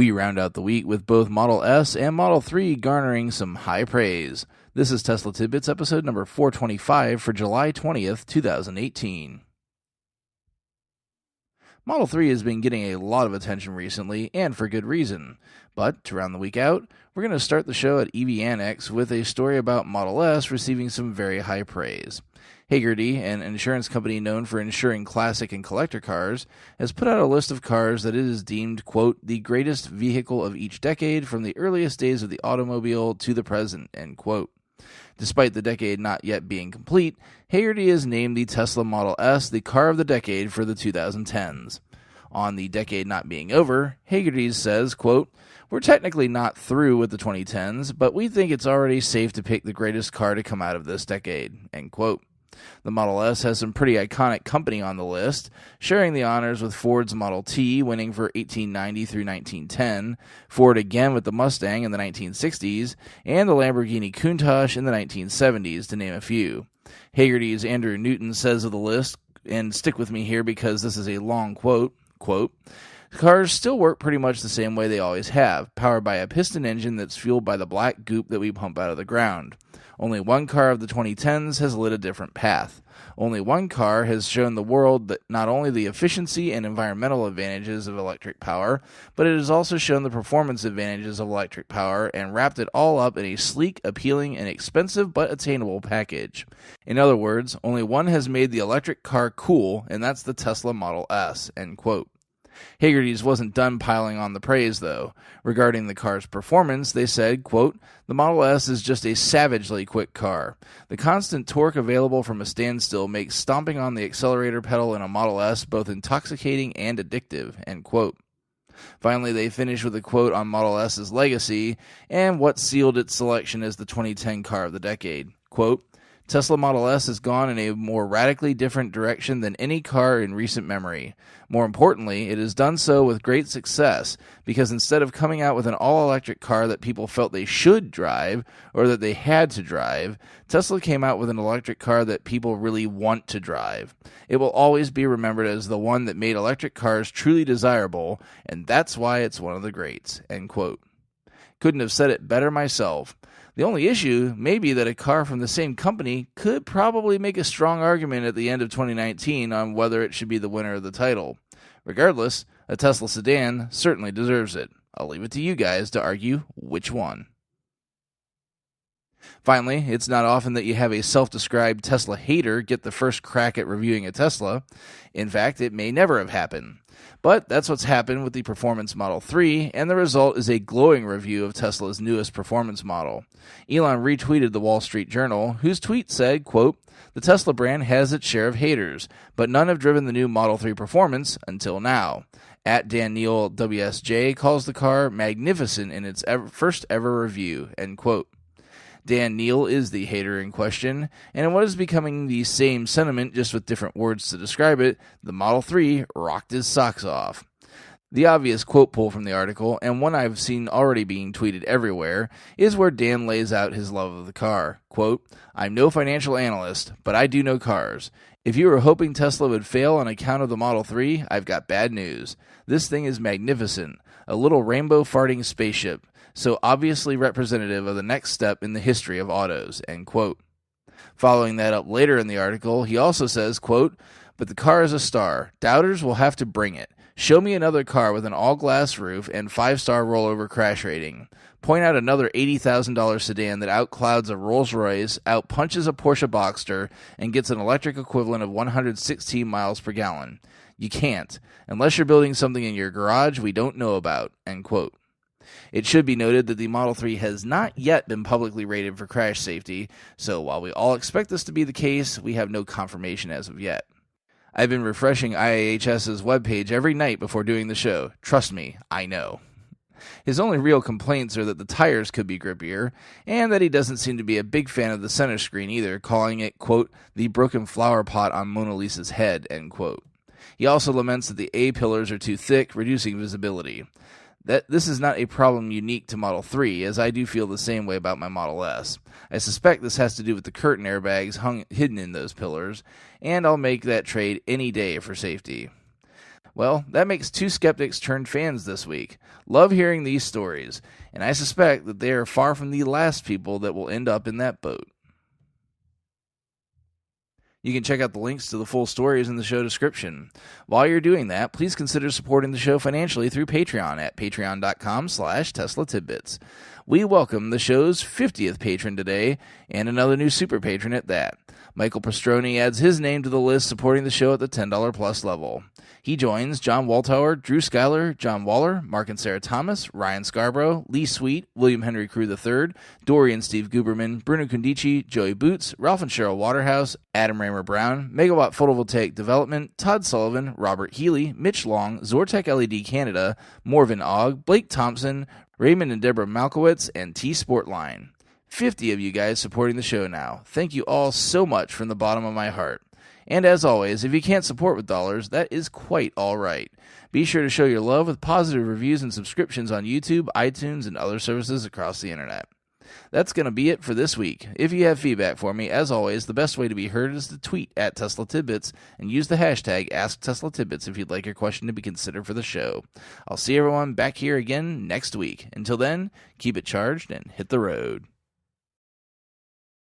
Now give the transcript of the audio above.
We round out the week with both Model S and Model 3 garnering some high praise. This is Tesla Tidbits episode number 425 for July 20th, 2018. Model 3 has been getting a lot of attention recently, and for good reason. But to round the week out, we're going to start the show at EV Annex with a story about Model S receiving some very high praise. Hagerty, an insurance company known for insuring classic and collector cars, has put out a list of cars that it is deemed, quote, the greatest vehicle of each decade from the earliest days of the automobile to the present, end quote. Despite the decade not yet being complete, Hagerty has named the Tesla Model S the car of the decade for the 2010s. On the decade not being over, Hagerty says, quote, we're technically not through with the 2010s, but we think it's already safe to pick the greatest car to come out of this decade, end quote. The Model S has some pretty iconic company on the list, sharing the honors with Ford's Model T, winning for 1890 through 1910, Ford again with the Mustang in the 1960s, and the Lamborghini Countach in the 1970s, to name a few. Hagerty's Andrew Newton says of the list, and stick with me here because this is a long quote, cars still work pretty much the same way they always have, powered by a piston engine that's fueled by the black goop that we pump out of the ground. Only one car of the 2010s has lit a different path. Only one car has shown the world that not only the efficiency and environmental advantages of electric power, but it has also shown the performance advantages of electric power and wrapped it all up in a sleek, appealing, and expensive but attainable package. In other words, only one has made the electric car cool, and that's the Tesla Model S, end quote. Hagerty's wasn't done piling on the praise, though. Regarding the car's performance, they said, quote, the Model S is just a savagely quick car. The constant torque available from a standstill makes stomping on the accelerator pedal in a Model S both intoxicating and addictive, end quote. Finally, they finish with a quote on Model S's legacy and what sealed its selection as the 2010 car of the decade. Quote, Tesla Model S has gone in a more radically different direction than any car in recent memory. More importantly, it has done so with great success, because instead of coming out with an all-electric car that people felt they should drive, or that they had to drive, Tesla came out with an electric car that people really want to drive. It will always be remembered as the one that made electric cars truly desirable, and that's why it's one of the greats, end quote. Couldn't have said it better myself. The only issue may be that a car from the same company could probably make a strong argument at the end of 2019 on whether it should be the winner of the title. Regardless, a Tesla sedan certainly deserves it. I'll leave it to you guys to argue which one. Finally, it's not often that you have a self-described Tesla hater get the first crack at reviewing a Tesla. In fact, it may never have happened. But that's what's happened with the Performance Model 3, and the result is a glowing review of Tesla's newest performance model. Elon retweeted the Wall Street Journal, whose tweet said, quote, the Tesla brand has its share of haters, but none have driven the new Model 3 Performance until now. At Dan Neal WSJ calls the car magnificent in its first ever review, end quote. Dan Neal is the hater in question, and in what is becoming the same sentiment just with different words to describe it, the Model 3 rocked his socks off. The obvious quote pull from the article, and one I've seen already being tweeted everywhere, is where Dan lays out his love of the car. Quote, I'm no financial analyst, but I do know cars. If you were hoping Tesla would fail on account of the Model 3, I've got bad news. This thing is magnificent, a little rainbow farting spaceship, so obviously representative of the next step in the history of autos, end quote. Following that up later in the article, he also says, quote, but the car is a star. Doubters will have to bring it. Show me another car with an all-glass roof and 5-star rollover crash rating. Point out another $80,000 sedan that outclouds a Rolls-Royce, outpunches a Porsche Boxster, and gets an electric equivalent of 116 miles per gallon. You can't, unless you're building something in your garage we don't know about, end quote. It should be noted that the Model 3 has not yet been publicly rated for crash safety, so while we all expect this to be the case, we have no confirmation as of yet. I've been refreshing IIHS's webpage every night before doing the show. Trust me, I know. His only real complaints are that the tires could be grippier, and that he doesn't seem to be a big fan of the center screen either, calling it, quote, the broken flower pot on Mona Lisa's head, end quote. He also laments that the A-pillars are too thick, reducing visibility. This is not a problem unique to Model 3, as I do feel the same way about my Model S. I suspect this has to do with the curtain airbags hidden in those pillars, and I'll make that trade any day for safety. Well, that makes 2 skeptics turned fans this week. Love hearing these stories, and I suspect that they are far from the last people that will end up in that boat. You can check out the links to the full stories in the show description. While you're doing that, please consider supporting the show financially through Patreon at patreon.com/Tesla Tidbits. We welcome the show's 50th patron today, and another new super patron at that. Michael Pastroni adds his name to the list supporting the show at the $10 plus level. He joins John Waltauer, Drew Schuyler, John Waller, Mark and Sarah Thomas, Ryan Scarborough, Lee Sweet, William Henry Crew III, Dory and Steve Guberman, Bruno Condici, Joey Boots, Ralph and Cheryl Waterhouse, Adam Raymer Brown, Megawatt Photovoltaic Development, Todd Sullivan, Robert Healy, Mitch Long, Zortec LED Canada, Morven Ogg, Blake Thompson, Raymond and Deborah Malkowitz, and T Sportline. 50 of you guys supporting the show now. Thank you all so much from the bottom of my heart. And as always, if you can't support with dollars, that is quite all right. Be sure to show your love with positive reviews and subscriptions on YouTube, iTunes, and other services across the internet. That's going to be it for this week. If you have feedback for me, as always, the best way to be heard is to tweet at Tesla Tidbits and use the hashtag AskTeslaTidbits if you'd like your question to be considered for the show. I'll see everyone back here again next week. Until then, keep it charged and hit the road.